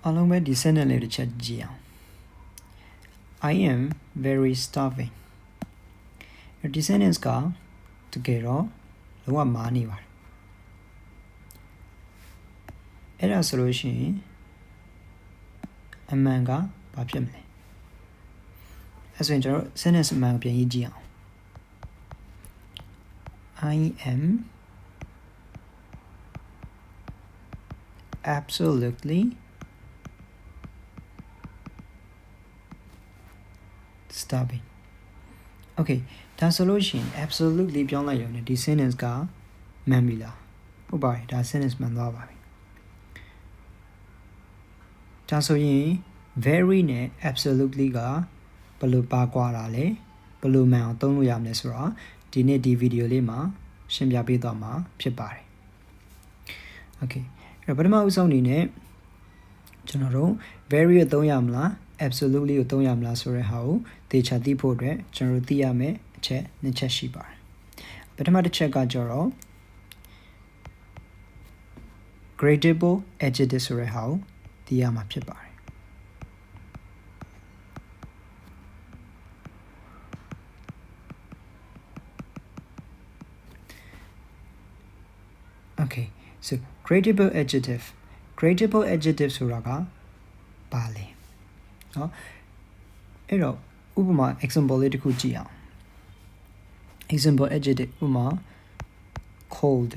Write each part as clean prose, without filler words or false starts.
အားလုံးပဲဒီ sentence လေးတစ်ချက်ကြည့်အောင် I am very starving ဒီ sentence ကတကယ်တော့လုံးဝမားနေပါတယ်အဲ့ဒါဆိုလို့ရှိရင်အမှန်ကဘာဖြစ်မလဲအဲ့ဆိုရင်ကျွန်တော် sentence အမှန်ပြန်ရေးကြည့်အောင် I am absolutely starving okay ဒါဆိုလို့ရှိရင် absolutely ပြောင်းလိုက်ရုံနဲ့ဒီ sentence ကမှန်ပြီလားဟုတ်ပါတယ်ဒါ sentence မှန်သွားပါပြီဒါဆိုရင် very နဲ့ absolutely ကဘယ်လိုပါကွာတာလဲဘယ်လိုမှန်အောင်သုံးလို့ရမလဲဆိုတော့ဒီနေ့ဒီဗီဒီယိုလေးမှာရှင်းပြပေးသွားမှာဖြစ်ပါတယ် okay အဲ့တော့ပထမဦးဆုံးအနေနဲ့ကျွန်တော်တို့ very ကိုသုံးရမလား absolutely ကိုသုံးရမလားဆိုတဲ့ဟာကိုသေချာသိဖို့အတွက်ကျွန်တော်တို့သိရမယ့်အချက်နှစ်ချက်ရှိပါတယ်ပထမတစ်ချက်ကကျတော့ gradable adjective ဆိုတဲ့ဟာကိုသိရမှာဖြစ်ပါတယ်Okay, so gradable adjective ဆိုတာကဘာလဲเนาะအဲ့တော့ဥပမာ example လေးတစ်ခုကြည့်အောင် example adjective ဥပမာ cold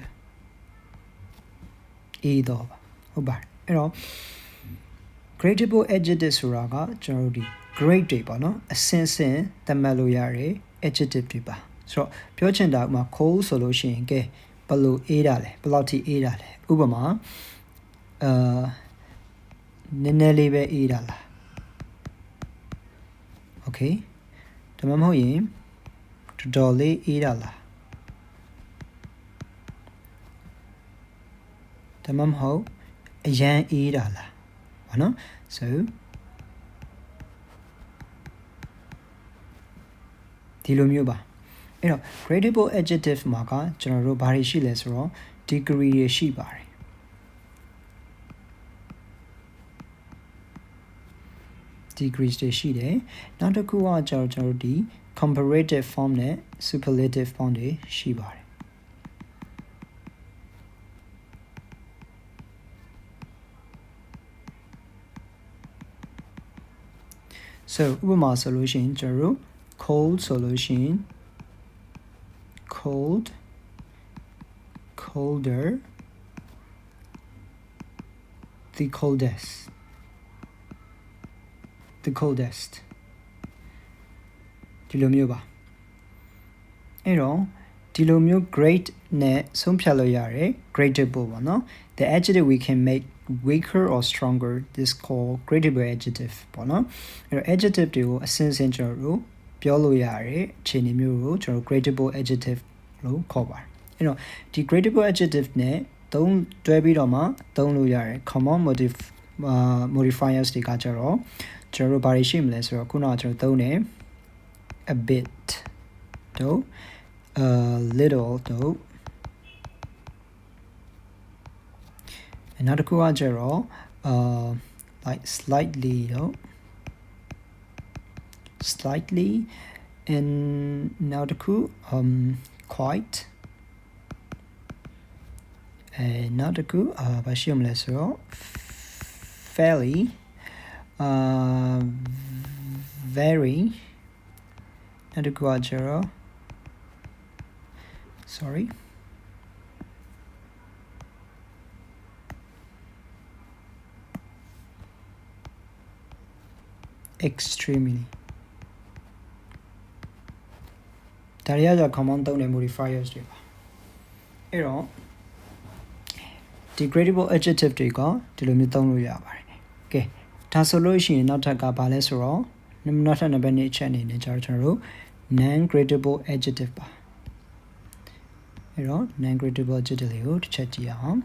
အေးတော့ဟုတ်ပါတယ်အဲ့တော့ gradable adjective ဆိုတာကကျွန်တော်တို့ဒီ grade တွေပေါ့နော်အဆင့်ဆင့်သတ်မှတ်လို့ရတဲ့ adjective တွေပါဆိုတော့ပြောချင်တာဥပမာ cold ဆိုလို့ရှိရင်ကဲဘယ်လိုအေးတာလဲဘယ်လောက်ထိအေးတာလဲဥပမာနည်းနည်းလေးပဲအေးတာလား okay ဒါမှမဟုတ်ရင်တော်တော်လေးအေးတာလားဒါမှမဟုတ်အရန်အေးတာလားဘာနော် so ဒီလိုမျိုးပါအဲ့တော့ gradable adjective မှာကကျွန်တော်တို့ဘာတွေရှိလဲဆိုတော့ degree တွေရှိပါတယ် degrees တွေရှိတယ်နောက်တစ်ခုကကျွန်တော်တို့ဒီ comparative form နဲ့ superlative form တွေရှိပါတယ်so ဥပမာဆိုလို့ရှိရင်ကျွန်တော်တို့ cold ဆိုလို့ရှိရင် cold colder the coldestဒီလိုမျိုးပါအဲ့တော့ဒီလိုမျိုး grade နဲ့ဆုံးဖြတ်လို့ရတယ် gradable ပေါ့နော် the adjective we can make weaker or stronger this called gradable adjective ပေါ့နော်အဲ့တော့ adjective တွေကိုအစဉ်စဉ်ကျွန်တော်တို့ပြောလို့ရတဲ့အခြေအနေမျိုးကိုကျွန်တော် gradable adjective လို့ခေါ်ပါတယ်အဲ့တော့ဒီ gradable adjective နဲ့တွဲပြီးတော့မှသုံးလို့ရတယ် common modifiers တွေကကျတော့ကျွန်တော်တို့ဘာတွေရှိမလဲဆိုတော့ခုနကကျွန်တော်သုံးတယ် a bit တို့ a little တို့နောက်တစ်ခုကကျတော့ like slightly တို့ slightly and နောက်တစ်ခု quite နောက်တစ်ခုဘာရှိမလဲဆိုတော့ fairly very နောက်တစ်ခုကကျတော့ sorry extremely ဒါတွေက common သုံးတဲ့ modifiers တွေပါအဲ့တော့ degradable adjective တွေကဒီလိုမျိုးသုံးလို့ရပါတယ်ကဲဒါဆိုလို့ရှိရင်နောက်ထပ်ကဘာလဲဆိုတော့နောက်ထပ်နံပါတ်2အချက်အနေနဲ့ကျွန်တော်တို့ non gradable adjective ပါအဲ့တော့ non gradable adjective လေးကိုတစ်ချက်ကြည့်အောင်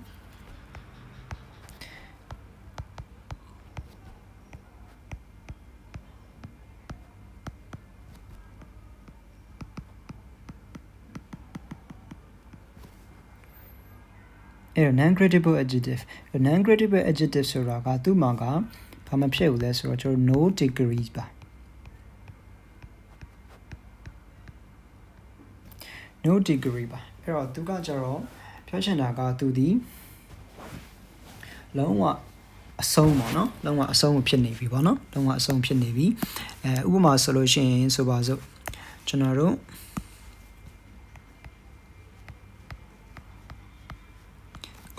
အ အဲ့တော့ non-gradable adjective non-gradable adjective ဆိုတာကသူ့မှာကဘာမှဖြစ်ဘူးလဲဆိုတော့ကျွန်တော် no degree ပါ no degree ပါအဲ့တော့သူကကျတော့ပြောချင်တာကသူဒီလုံးဝအဆုံးပေါ့နော်လုံးဝအဆုံးဖြစ်နေပြီပေါ့နော်လုံးဝအဆုံးဖြစ်နေပြီဥပမာဆိုလို့ရှိရင်ဆိုပါစို့ကျွန်တော်တို့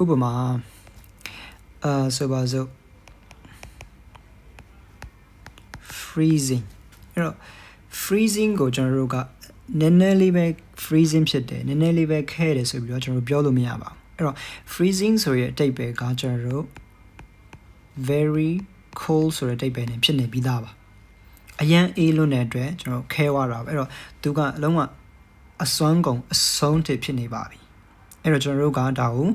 ဥပမာဆိုပါစို့ freezing အဲ့တော့ freezing ကိုကျွန်တော်တို့ကနည်းနည်းလေးပဲ freezing ဖြစ်တယ်နည်းနည်းလေးပဲခဲတယ်ဆိုပြီးတော့ကျွန်တော်ပြောလို့မရပါဘူးအဲ့တော့ freezing ဆိုရတဲ့အတိတ်ပဲကကျွန်တော်တို့ very cold ဆိုတဲ့အတိတ်ပဲနေဖြစ်နေပြီးသားပါအရန်အေးလွန်းတဲ့အတွက်ကျွန်တော်ခဲသွားတာပဲအဲ့တော့သူကအလုံးဝအစွမ်းကုန်အဆုံးထိဖြစ်နေပါပြီအဲ့တော့ကျွန်တော်တို့ကဒါကို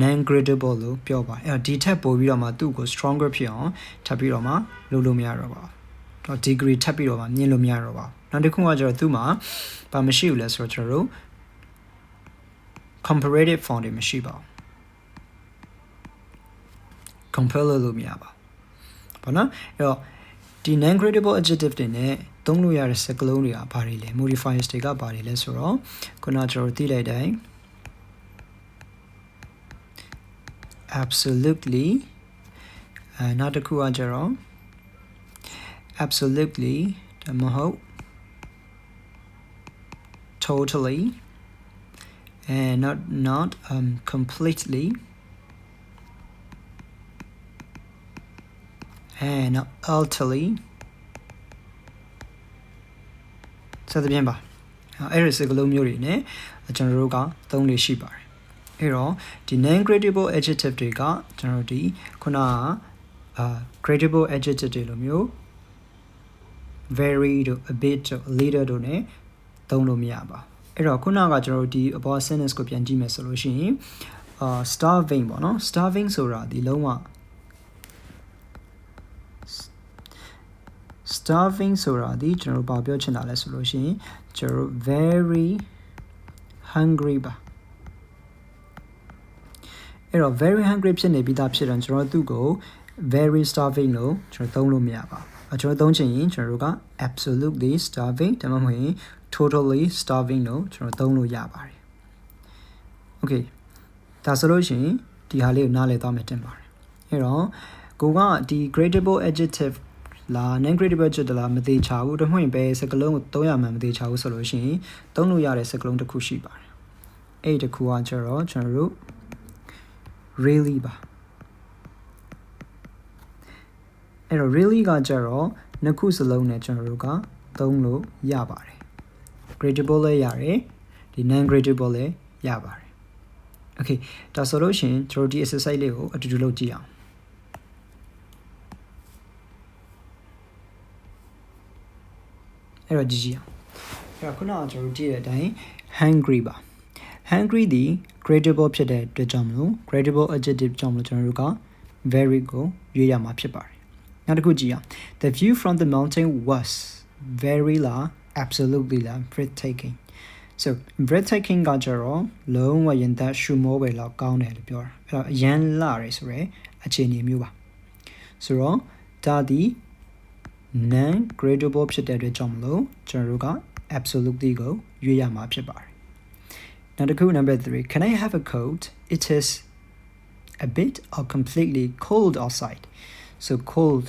non-gradable လို့ပြောပါအဲ့တော့ဒီထက်ပိုပြီးတော့မှသူ့ကို stronger ဖြစ်အောင်ထပ်ပြီးတော့မှလုပ်လို့မရတော့ပါဘူးတော့ degree ထပ်ပြီးတော့မှမြင်လို့မရတော့ပါဘူးနောက်တစ်ခုကကျတော့သူ့မှာဘာမရှိဘူးလဲဆိုတော့ကျွန်တော်တို့ comparative form တွေမရှိပါဘူး compare လို့မရပါဘူးဘာနော်အဲ့တော့ဒီ non-gradable adjective တွေနဲ့သုံးလို့ရတဲ့စကားလုံးတွေကဘာတွေလဲ modifiers တွေကဘာတွေလဲဆိုတော့ခုနကျွန်တော်သိလိုက်တိုင်း absolutely နောက်တစ်ခုကကျတော့ absolutely ဒါမှမဟုတ် totally and not completely and not utterly စသဖြင့်ပါအဲ့ဒီစကားလုံးမျိုးတွေနဲ့ကျွန်တော်တို့ကသုံးလို့ရှိပါတယ်အဲ့တော့ဒီ non-gradable adjective တွေကကျွန်တော်တို့ဒီခုနကgradable adjective တွေလိုမျိုး very တို့ a bit တို့ a little တို့ ਨੇ သုံးလို့မရပါအဲ့တော့ခုနကကျွန်တော်တို့ဒီ about sentence ကိုပြန်ကြည့်မယ်ဆိုလို့ရှိရင်starving ပေါ့နော် starving ဆိုတာဒီလုံးဝ starving ဆိုတာဒီကျွန်တော်တို့ဘာပြောချင်တာလဲဆိုလို့ရှိရင်ကျွန်တော်တို့ very hungry ပါအဲ့တော့ very hungry ဖြစ်နေပြီးသားဖြစ်တယ်ကျွန်တော်တို့သူ့ကို very starving လို့ကျွန်တော်သုံးလို့မရပါဘူးကျွန်တော်သုံးချင်ရင်ကျွန်တော်တို့က absolutely starving ဒါမှမဟုတ်ရင် totally starving လို့ကျွန်တော်သုံးလို့ရပါတယ် okay ဒါဆိုလို့ရှိရင်ဒီဟာလေးကိုနားလည်သွားမယ်တင်ပါတယ်အဲ့တော့ကိုကဒီ gradable adjective လာ non-gradable adjective လာမသေးချဘူးဒါမှမဟုတ်ပဲစကားလုံးကိုသုံးရမှမသေးချဘူးဆိုလို့ရှိရင်သုံးလို့ရတဲ့စကားလုံးတစ်ခုရှိပါတယ်အဲ့ဒီတစ်ခုကကျတော့ကျွန်တော်တို့ really ပါအဲ့တော့ really ကကျတော့နှစ်ခုစလုံးနဲ့ကျွန်တော်တို့ကသုံးလို့ရပါတယ် gradable လည်းရတယ်ဒီ non-gradable လည်းရပါတယ် okay ဒါဆိုလို့ရှိရင်ကျွန်တော်ဒီ exercise လေးကိုအတူတူလုပ်ကြည့်အောင်အဲ့တော့ကြည့်ကြည့်အောင်အဲ့တော့ခုနကကျွန်တော်ကြည့်တဲ့အတိုင်း hungry ပါ hungry ဒီ gradable ဖြစ်တဲ့အတွက်ကြောင့်မလို့ gradable adjective ကြောင့်မလို့ကျွန်တော်တို့က very ကိုရွေးရမှာဖြစ်ပါတယ်နောက်တစ်ခုကြည့်အောင် the view from the mountain was very la absolutely la breathtaking so breathtaking ကကျတော့လုံးဝရင်သက်ရှူမောပဲလောက်ကောင်းတယ်လို့ပြောတာအဲ့တော့အရန်လာရဲဆိုရဲအခြေအနေမျိုးပါဆိုတော့ဒါဒီ non-gradable ဖြစ်တဲ့အတွက်ကြောင့်မလို့ကျွန်တော်တို့က absolutely ကိုရွေးရမှာဖြစ်ပါတယ်နောက်တစ်ခု number 3 can I have a coat it is a bit or completely cold outside so cold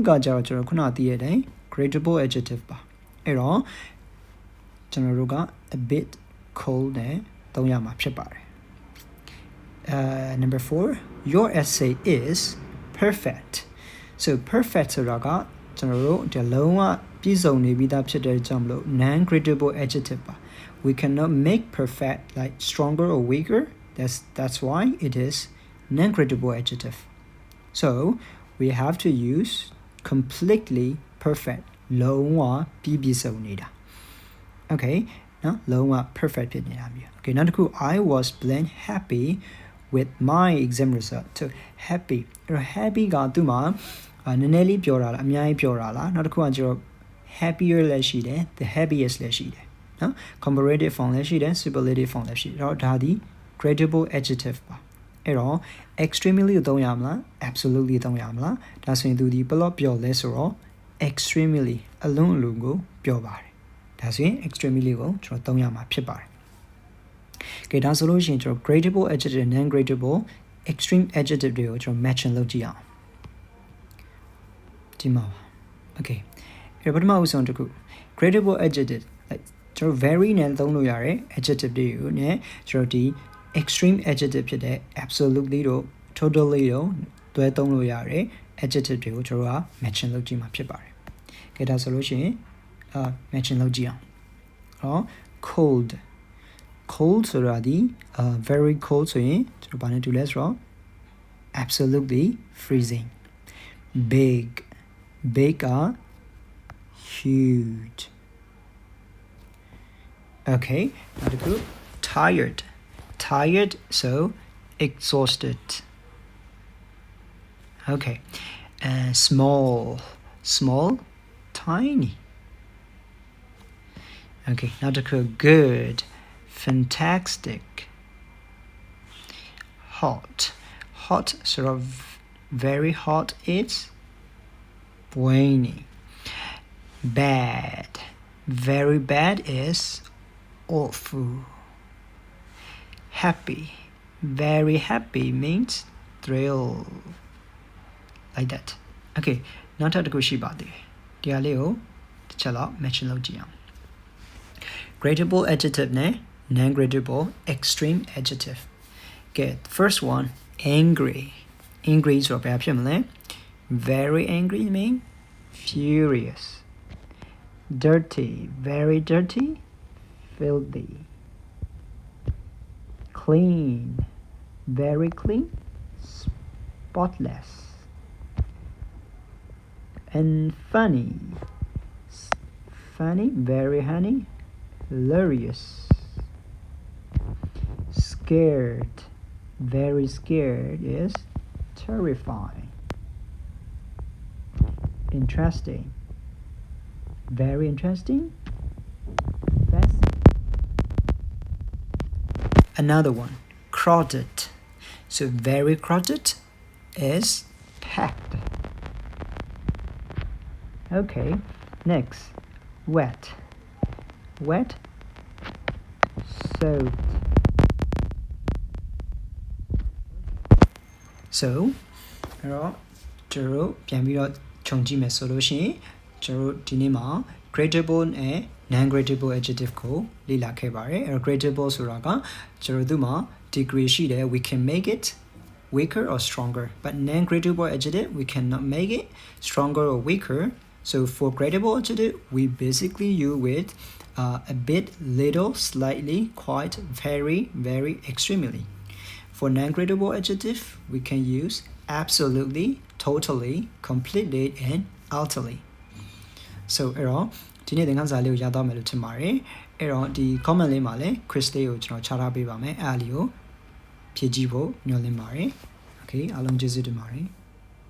ကကြတော့ကျွန်တော်ခုနသိရတဲ့ gradable adjective ပါအဲ့တော့ကျွန်တော်တို့က a bit cold နဲ့သုံးရမှာဖြစ်ပါတယ်number 4 your essay is perfect so perfect ဆိုတာကကျွန်တော်တို့ဒီလုံးဝပြည့်စုံနေပြီးသားဖြစ်တဲ့ကြောင့်မလို့ non-gradable adjective ပါ we cannot make perfect like stronger or weaker that's why it is non-gradable adjective so we have to use completely perfect လုံးဝပြည့်စုံနေတာ okay နော်လုံးဝ perfect ဖြစ်နေတာမျိုး okay နောက်တစ်ခု I was blank happy with my exam result so happy happy ကသူ့မှာနည်းနည်းလေးပြောတာလားအများကြီးပြောတာလားနောက်တစ်ခုကကျတော့ happier လည်းရှိတယ် the happiest လည်းရှိတယ်နော် comparative form လည်းရှိတယ် superlative form လည်းရှိတယ်တော့ဒါဒီ gradable adjective ပါ အဲ့တော့ extremely ကိုသုံးရမလား absolutely သုံးရမလားဒါဆိုရင်သူဒီဘယ်လောက်ပြောလဲဆိုတော့ extremely အလုံးအလုံးကိုပြောပါတယ်ဒါဆိုရင် extremely ကိုကျွန်တော်သုံးရမှာဖြစ်ပါတယ်ကဲဒါဆိုလို့ရှိရင်ကျွန်တော် gradable adjective non gradable extreme adjective တွေကိုကျွန်တော် matching လုပ်ကြည့်အောင်ဒီမှာပါ okay အဲ့ပထမဦးဆုံးတစ်ခု gradable adjective like ကျွန်တော် very နဲ့သုံးလို့ရတဲ့ adjective တွေကို ਨੇ ကျွန်တော်ဒီ extreme adjective ဖြစ်တဲ့ absolutely တို့ totally တို့တွဲသုံးလို့ရတဲ့ adjective တွေကိုကျွန်တော်က matching လုပ်ကြည့်မှာဖြစ်ပါတယ်ကဲဒါဆိုလို့ရှိရင်matching လုပ်ကြည့်အောင်ဟော cold ဆိုတာဒီ very cold ဆိုရင်ကျွန်တော်ဘာနဲ့တူလဲဆိုတော့ absolutely freezing big are huge okay now the group tired so exhausted okay and small tiny okay now the group good fantastic hot sort of very hot it's waning bad very bad is awful happy very happy means thrill like that okay နောက်ထပ်တစ်ခုရှိပါသေးတယ်ဒီဟာလေးကိုတစ်ချက်လောက် matching လုပ်ကြည့်အောင် gradable adjective နဲ့ non gradable extreme adjective get first one angryဆိုတော့ဘာဖြစ်မလဲ very angry mean furious dirty very dirty filthy clean very clean spotless and funny very honey hilarious scared very scared is terrifying interesting very interesting another one crowded so very crowded is packed okay next wet soaked so အဲ့တော့ကျွန်တော်ပြန်ပြီးတော့ခြုံကြည့်မယ်ဆိုလို့ရှိရင်ကျွန်တော်ဒီနေ့မှာ gradable နဲ့ non gradable adjective ကိုလေ့လာခဲ့ပါတယ်အဲ့တော့ gradable ဆိုတာကကျွန်တော်တို့မှာ degree ရှိတယ် we can make it weaker or stronger but non gradable adjective we cannot make it stronger or weaker so for gradable adjective we basically use with a bit little slightly quite very very extremely for non-gradable adjective we can use absolutely totally completely and utterly so အဲ့တော့ဒီနေ့သင်ခန်းစာလေးကိုရသွားမယ်လို့ထင်ပါတယ်အဲ့တော့ဒီ comment လေးမှာလည်း quiz လေးကိုကျွန်တော်ချထားပေးပါမယ်အဲ့ဒါလေးကိုဖြည့်ကြည့်ဖို့ညွှန်လင်းပါတယ် okay အားလုံးကျေးဇူးတင်ပါတယ်